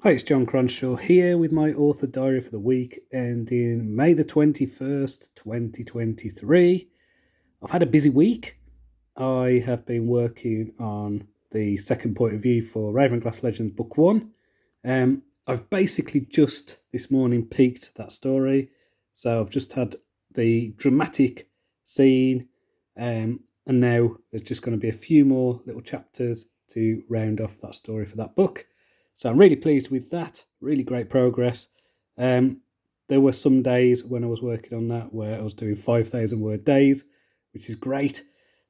Hi, it's Jon Cronshaw here with my author diary for the week ending May the 21st, 2023. I've had a busy week. I have been working on the second point of view for Ravenglass Legends Book 1. I've basically just this morning peaked that story. So I've just had the dramatic scene, and now there's just going to be a few more little chapters to round off that story for that book. So I'm really pleased with that. Really great progress. There were some days when I was working on that where I was doing 5,000 word days, which is great.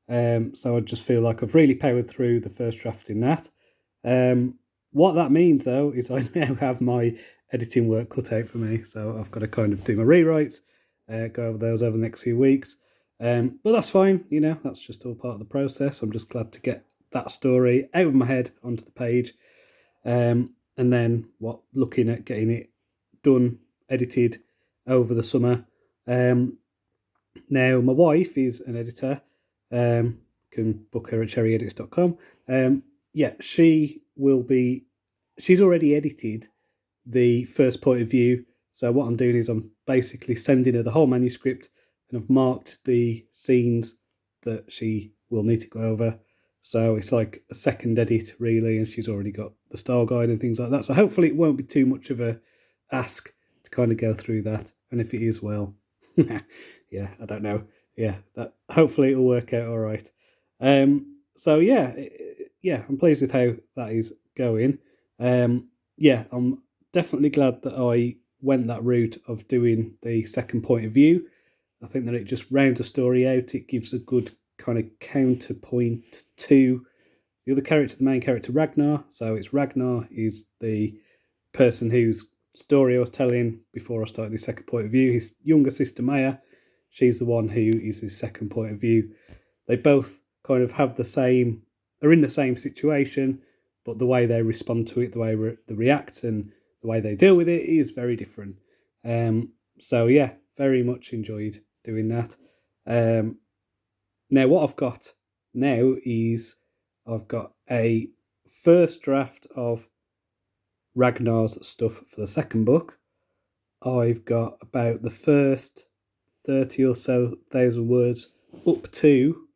So I just feel like I've really powered through the first draft in that. What that means, though, is I now have my editing work cut out for me. So I've got to kind of do my rewrites, go over those over the next few weeks. But that's fine, that's just all part of the process. I'm just glad to get that story out of my head onto the page. And then looking at getting it done, edited over the summer. Now, my wife is an editor. Can book her at cherryedits.com. She's already edited the first point of view. So what I'm doing is I'm basically sending her the whole manuscript, and I've marked the scenes that she will need to go over. So it's like a second edit, really, and she's already got the style guide and things like that. So hopefully it won't be too much of a ask to kind of go through that. And if it is, well, yeah, I don't know. Yeah, that hopefully it'll work out all right. I'm pleased with how that is going. I'm definitely glad that I went that route of doing the second point of view. I think that it just rounds the story out. It gives a good kind of counterpoint to the other character, the main character, Ragnar. So it's Ragnar is the person whose story I was telling before I started the second point of view. His younger sister, Maya, she's the one who is his second point of view. They both kind of are in the same situation, but the way they respond to it, the way they react and the way they deal with it is very different. Very much enjoyed doing that. Now, what I've got now is I've got a first draft of Ragnar's stuff for the second book. I've got about the first 30 or so thousand words up to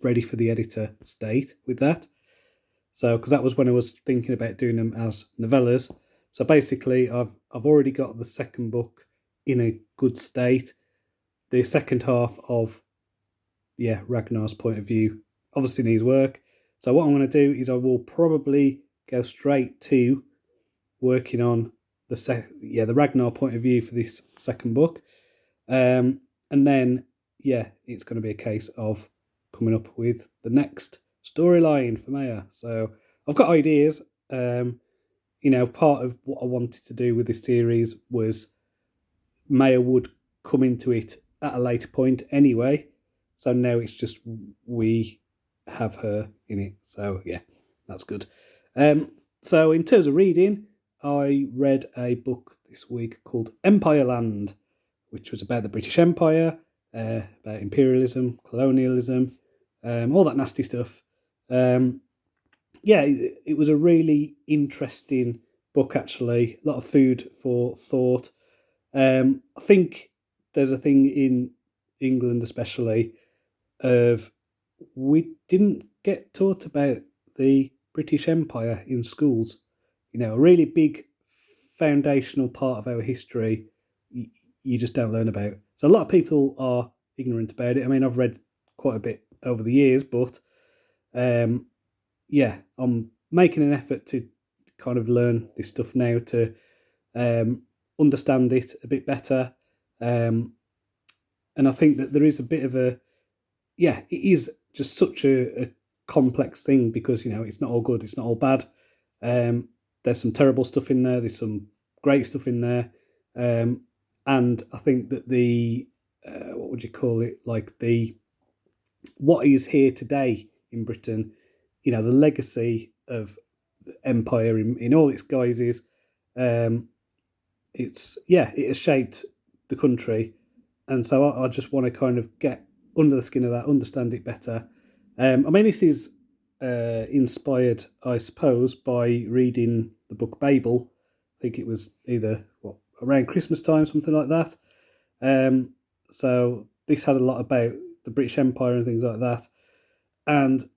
ready for the editor state with that. So, because that was when I was thinking about doing them as novellas. So basically, I've already got the second book in a good state. The second half of Ragnar's point of view obviously needs work. So what I'm going to do is I will probably go straight to working on the Ragnar point of view for this second book. And then, it's going to be a case of coming up with the next storyline for Maya. So I've got ideas. Part of what I wanted to do with this series was Maya would come into it at a later point anyway. So now it's just we have her in it. So yeah, that's good. So in terms of reading, I read a book this week called Empire Land, which was about the British Empire, about imperialism, colonialism, all that nasty stuff. It was a really interesting book, actually. A lot of food for thought. I think there's a thing in England, especially, of we didn't get taught about the British Empire in schools. A really big foundational part of our history you just don't learn about. So a lot of people are ignorant about it. I mean, I've read quite a bit over the years, but I'm making an effort to kind of learn this stuff now to understand it a bit better. And I think that there is a bit of it is just such a complex thing because, it's not all good, it's not all bad. There's some terrible stuff in there, there's some great stuff in there. And I think that what is here today in Britain, the legacy of the empire in all its guises, it has shaped the country. And so I just want to kind of get under the skin of that, understand it better. This is inspired, I suppose, by reading the the book Babel. I think it was either around Christmas time, something like that. So this had a lot about the British Empire and things like that. And,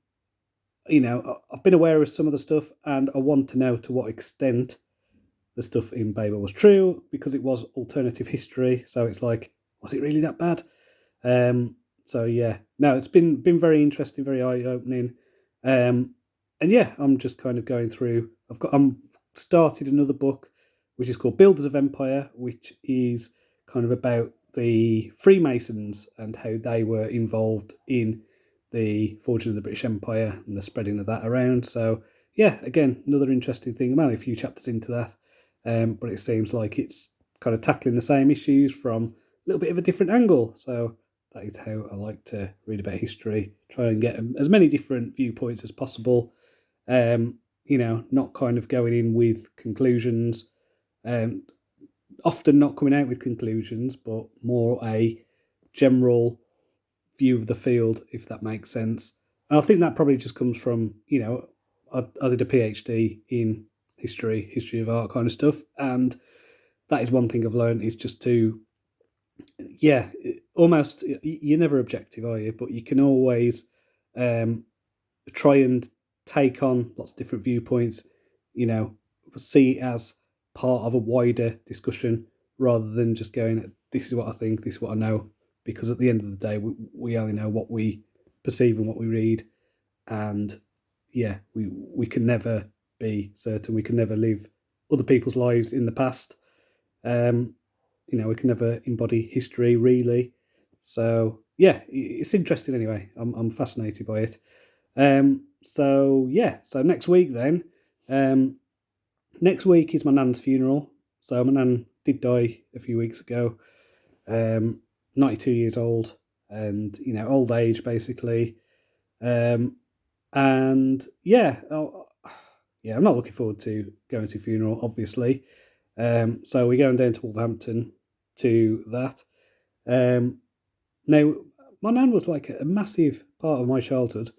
I've been aware of some of the stuff, and I want to know to what extent the stuff in Babel was true, because it was alternative history. So it's like, was it really that bad? So yeah, no, it's been very interesting, very eye opening, and yeah, I'm just kind of going through. I'm started another book, which is called Builders of Empire, which is kind of about the Freemasons and how they were involved in the forging of the British Empire and the spreading of that around. So yeah, again, another interesting thing. I'm only a few chapters into that, but it seems like it's kind of tackling the same issues from a little bit of a different angle. So that is how I like to read about history. Try and get as many different viewpoints as possible. Not kind of going in with conclusions. Often not coming out with conclusions, but more a general view of the field, if that makes sense. And I think that probably just comes from, I did a PhD in history of art kind of stuff, and that is one thing I've learned, is just to, almost, you're never objective, are you? But you can always try and take on lots of different viewpoints, see it as part of a wider discussion, rather than just going, this is what I think, this is what I know, because at the end of the day, we only know what we perceive and what we read, and we can never be certain. We can never live other people's lives in the past. We can never embody history, really. So yeah, it's interesting anyway. I'm fascinated by it. So next week then. Next week is my nan's funeral. So my nan did die a few weeks ago. 92 years old, and old age basically. And I'm not looking forward to going to a funeral, obviously. So we're going down to Wolverhampton to that. Now, my nan was like a massive part of my childhood,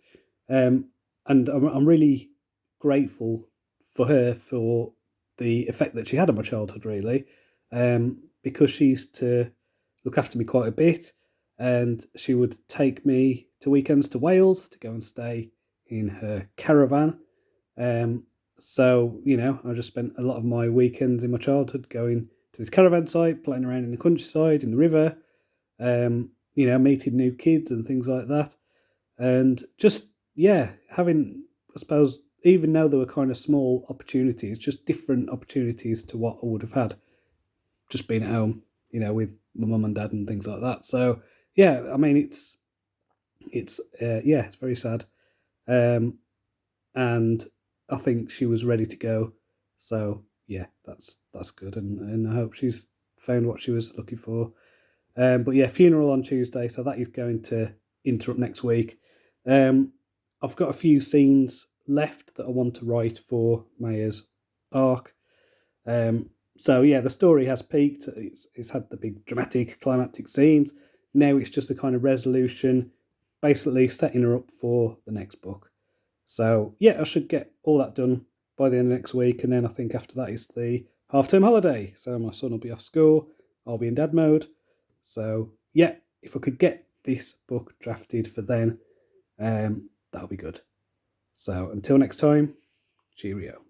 and I'm really grateful for her for the effect that she had on my childhood, really, because she used to look after me quite a bit, and she would take me to weekends to Wales to go and stay in her caravan. So, I just spent a lot of my weekends in my childhood going to this caravan site, playing around in the countryside, in the river, meeting new kids and things like that. And just, having, I suppose, even though there were kind of small opportunities, just different opportunities to what I would have had just being at home, with my mum and dad and things like that. So, yeah, I mean, it's very sad. And I think she was ready to go. So yeah, that's good, and I hope she's found what she was looking for. But yeah, funeral on Tuesday, so that is going to interrupt next week. I've got a few scenes left that I want to write for Maya's arc. So yeah, the story has peaked. It's had the big dramatic climactic scenes. Now it's just a kind of resolution, basically setting her up for the next book. So yeah, I should get all that done by the end of next week, and then I think after that is the half-term holiday. So my son will be off school, I'll be in dad mode. So yeah, if I could get this book drafted for then, that'll be good. So until next time, cheerio.